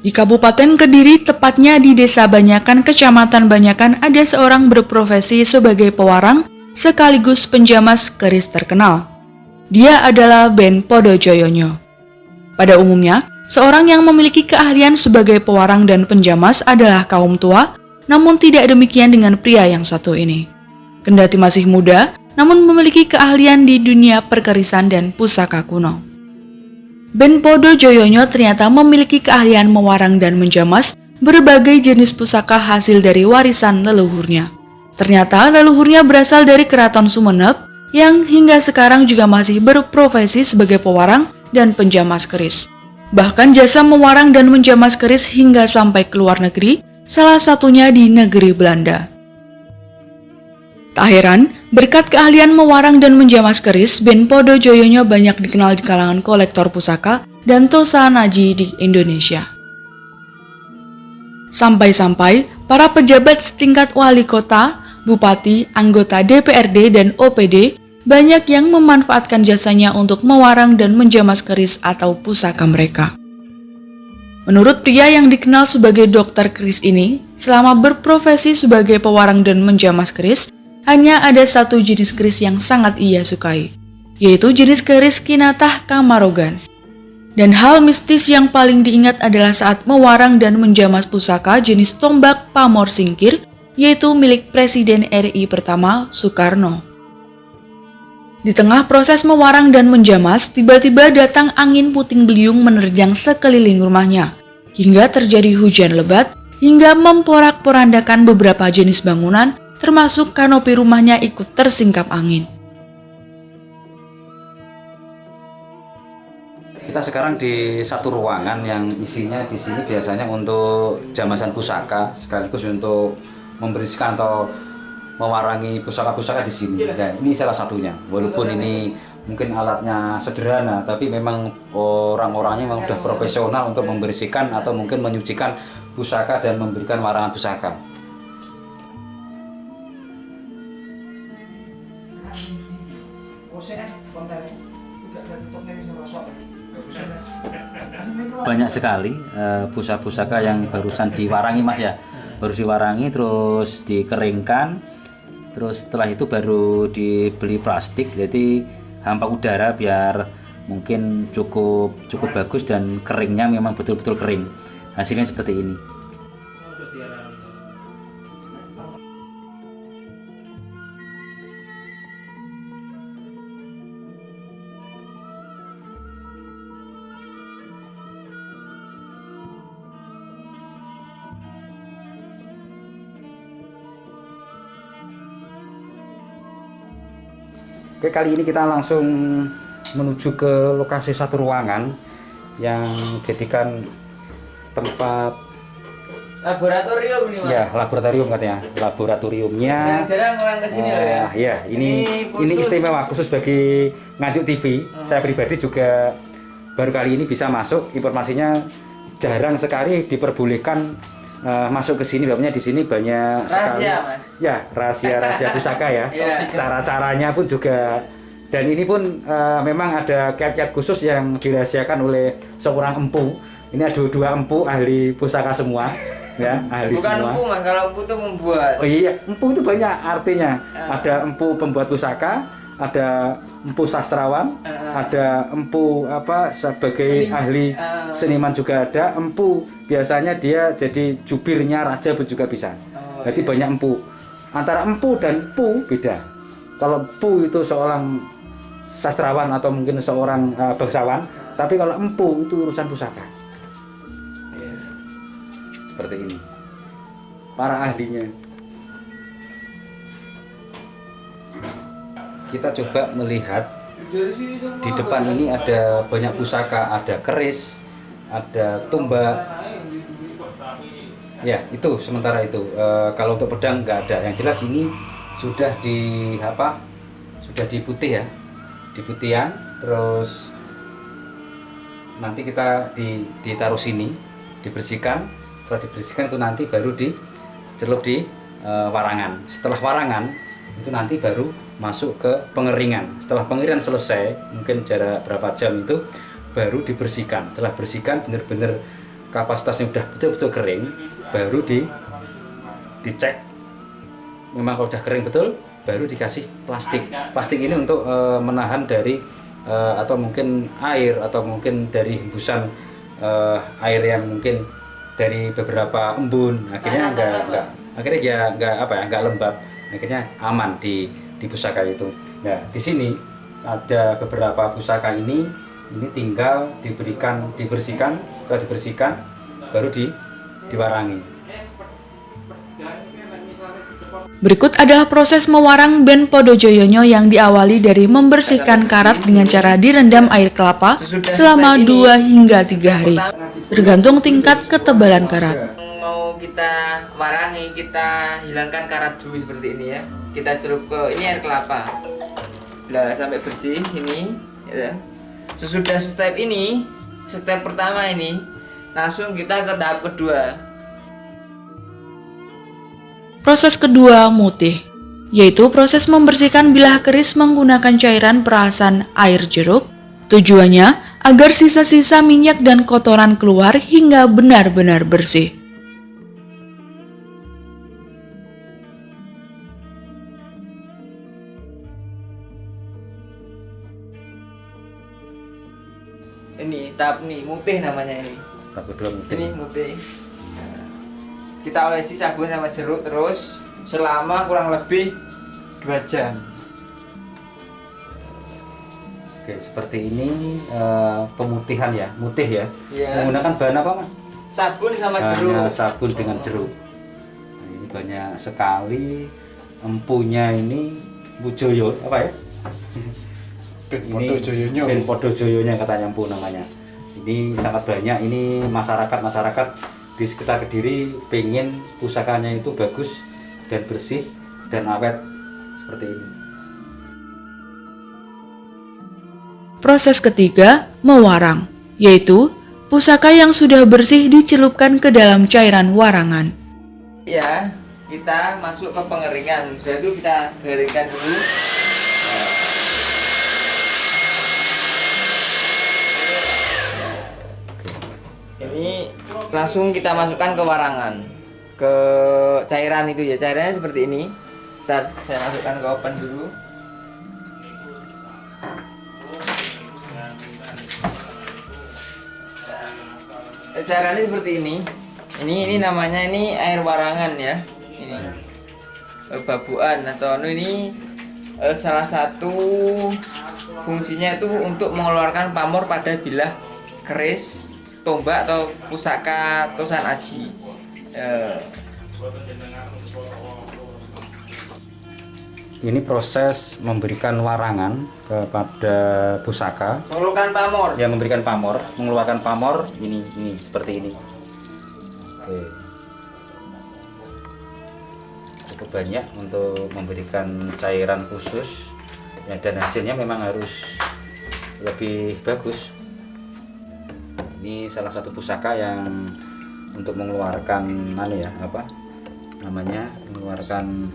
Di Kabupaten Kediri, tepatnya di Desa Banyakan, Kecamatan Banyakan, ada seorang berprofesi sebagai pewarang sekaligus penjamas keris terkenal. Dia adalah Ben Podojoyonyo. Pada umumnya, seorang yang memiliki keahlian sebagai pewarang dan penjamas adalah kaum tua, namun tidak demikian dengan pria yang satu ini. Kendati masih muda, namun memiliki keahlian di dunia perkerisan dan pusaka kuno. Ben Podojoyonyo ternyata memiliki keahlian mewarang dan menjamas berbagai jenis pusaka hasil dari warisan leluhurnya. Ternyata leluhurnya berasal dari Keraton Sumeneb yang hingga sekarang juga masih berprofesi sebagai pewarang dan penjamas keris. Bahkan jasa mewarang dan menjamas keris hingga sampai ke luar negeri, salah satunya di negeri Belanda. Tak heran, berkat keahlian mewarang dan menjamas keris, Ben Podojoyonyo banyak dikenal di kalangan kolektor pusaka dan tosanaji di Indonesia. Sampai-sampai, para pejabat setingkat wali kota, bupati, anggota DPRD, dan OPD banyak yang memanfaatkan jasanya untuk mewarang dan menjamas keris atau pusaka mereka. Menurut pria yang dikenal sebagai dokter keris ini, selama berprofesi sebagai pewarang dan menjamas keris, hanya ada satu jenis keris yang sangat ia sukai, yaitu jenis keris Kinatah Kamarogan. Dan hal mistis yang paling diingat adalah saat mewarang dan menjamas pusaka jenis tombak pamor singkir, yaitu milik Presiden RI pertama Soekarno. Di tengah proses mewarang dan menjamas, tiba-tiba datang angin puting beliung menerjang sekeliling rumahnya, hingga terjadi hujan lebat, hingga memporak-porandakan beberapa jenis bangunan, termasuk kanopi rumahnya ikut tersingkap angin. Kita sekarang di satu ruangan yang isinya di sini biasanya untuk jamasan pusaka sekaligus untuk membersihkan atau mewarangi pusaka-pusaka di sini. Nah, ini salah satunya. Walaupun ini mungkin alatnya sederhana, tapi memang orang-orangnya memang sudah profesional untuk membersihkan atau mungkin menyucikan pusaka dan memberikan warangan pusaka. Banyak sekali pusaka-pusaka yang barusan diwarangi Mas ya, baru diwarangi terus dikeringkan, terus setelah itu baru dibeli plastik, jadi hampa udara biar mungkin cukup bagus dan keringnya memang betul-betul kering. Hasilnya seperti ini. Oke, kali ini kita langsung menuju ke lokasi satu ruangan yang jadikan tempat laboratorium nih, Mas. Ya, laboratorium katanya. Laboratoriumnya. Jarang orang kesini loh ya. Ya, ini istimewa khusus bagi Nganjuk TV. Saya pribadi juga baru kali ini bisa masuk. Informasinya jarang sekali diperbolehkan masuk ke sini, sebabnya di sini banyak sekali Mas. Ya, rahasia pusaka ya. Cara-caranya pun juga, dan ini pun memang ada kiat-kiat khusus yang dirahasiakan oleh seorang empu. Ini ada dua empu ahli pusaka semua, ya, ahli Bukan semua. empu Mas, kalau empu itu membuat. Oh iya, empu itu banyak artinya. Ada empu pembuat pusaka, ada empu sastrawan, ada empu sebagai ahli seniman juga ada. Empu biasanya dia jadi jubirnya raja pun juga bisa. Jadi banyak empu. Antara empu dan pu beda. Kalau pu itu seorang sastrawan atau mungkin seorang bangsawan, tapi kalau empu itu urusan pusaka. Seperti ini. Para ahlinya. Kita coba melihat di depan ini ada banyak pusaka, ada keris, ada tombak. Ya, itu sementara itu. Kalau untuk pedang nggak ada. Yang jelas ini sudah sudah diputih ya, diputihan. Terus nanti kita ditaruh sini, dibersihkan. Setelah dibersihkan itu nanti baru dicelup di warangan. Setelah warangan itu nanti baru masuk ke pengeringan. Setelah pengeringan selesai, mungkin jarak berapa jam itu baru dibersihkan. Setelah bersihkan benar-benar kapasitasnya udah betul-betul kering, baru dicek. Memang kalau udah kering betul, baru dikasih plastik. Plastik ini untuk menahan dari atau mungkin air atau mungkin dari hembusan air yang mungkin dari beberapa embun. Akhirnya nggak lembab. Akhirnya aman di pusaka itu. Nah, di sini ada beberapa pusaka ini tinggal dibersihkan, setelah dibersihkan baru diwarangi. Berikut adalah proses mewarang Ben Podojoyonyo yang diawali dari membersihkan karat dengan cara direndam air kelapa selama 2 hingga 3 hari, tergantung tingkat ketebalan karat. Mau kita warangi, kita hilangkan karat dulu seperti ini ya. Kita celup ke ini air kelapa. Nah, sampai bersih ini ya. Sesudah step pertama ini, langsung kita ke tahap kedua. Proses kedua, mutih, yaitu proses membersihkan bilah keris menggunakan cairan perasan air jeruk. Tujuannya agar sisa-sisa minyak dan kotoran keluar hingga benar-benar bersih. Ini tahap mutih namanya ini. Tahap kedua mutih. Ini mutih. Nah, kita olesi sabun sama jeruk terus selama kurang lebih 2 jam. Oke, seperti ini pemutihan ya, mutih ya. Iya. Menggunakan bahan apa, Mas? Sabun sama Hanya jeruk. sabun dengan jeruk. Nah, ini banyak sekali empunya ini Bujoyo apa ya? Podojoyonyo. Ben Podojoyonyo katanya empu namanya. Ini sangat banyak. Ini masyarakat di sekitar Kediri pengen pusakanya itu bagus dan bersih dan awet seperti ini. Proses ketiga, mewarang, yaitu pusaka yang sudah bersih dicelupkan ke dalam cairan warangan. Ya, kita masuk ke pengeringan. Setelah itu kita keringkan dulu. Ini langsung kita masukkan ke warangan, ke cairan itu ya. Cairannya seperti ini. Ntar saya masukkan ke oven dulu. Cairannya seperti ini. Ini namanya air warangan ya. Ini babuan atau ini salah satu fungsinya itu untuk mengeluarkan pamor pada bilah keris, tombak atau pusaka tosan aji. Ini proses memberikan warangan kepada pusaka. Mengeluarkan pamor. Yang memberikan pamor, mengeluarkan pamor ini seperti ini. Oke. Cukup banyak untuk memberikan cairan khusus ya, dan hasilnya memang harus lebih bagus. Ini salah satu pusaka yang untuk mengeluarkan mengeluarkan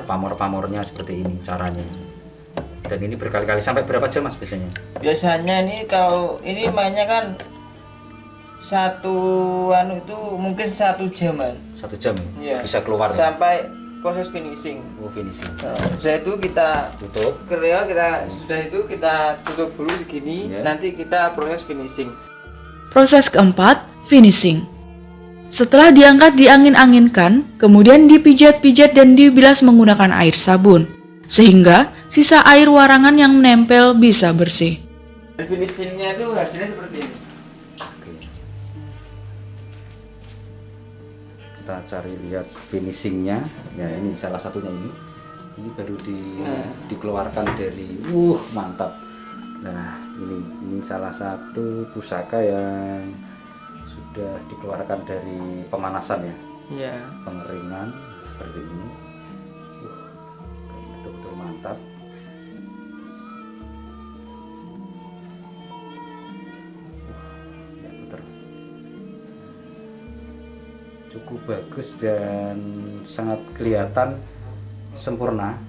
pamor-pamornya seperti ini caranya. Dan ini berkali-kali, sampai berapa jam Mas biasanya? Biasanya ini kalau ini mainnya kan satu itu mungkin 1 jaman. 1 jam Ya, bisa keluar sampai proses finishing. finishing. Nah, setelah itu kita Tutup. sudah itu kita tutup dulu segini. Ya. Nanti kita proses finishing. Proses keempat, finishing. Setelah diangkat diangin-anginkan, kemudian dipijat-pijat dan dibilas menggunakan air sabun, sehingga sisa air warangan yang menempel bisa bersih. Finishingnya itu hasilnya seperti ini. Oke. Kita cari lihat finishingnya. Ya ini salah satunya ini. Ini baru dikeluarkan dari mantap. Nah ini salah satu pusaka yang sudah dikeluarkan dari pemanasan ya. Iya. Pengeringan seperti ini. Betul-betul mantap. Ya, betul. Cukup bagus dan sangat kelihatan sempurna.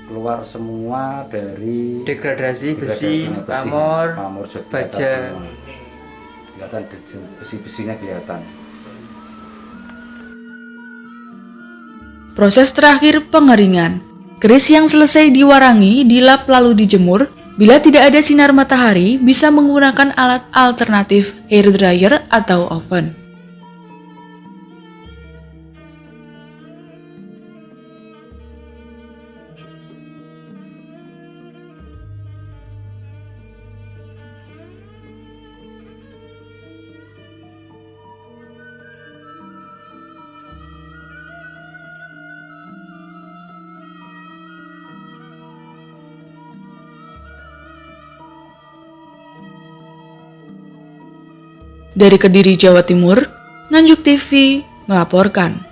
Keluar semua dari Degradasi besi, degradasinya pamor, pamor juga baja. semua. kelihatan besi-besinya kelihatan. Proses terakhir pengeringan. Keris yang selesai diwarangi, dilap lalu dijemur. Bila tidak ada sinar matahari, bisa menggunakan alat alternatif hair dryer atau oven. Dari Kediri, Jawa Timur, Nganjuk TV melaporkan.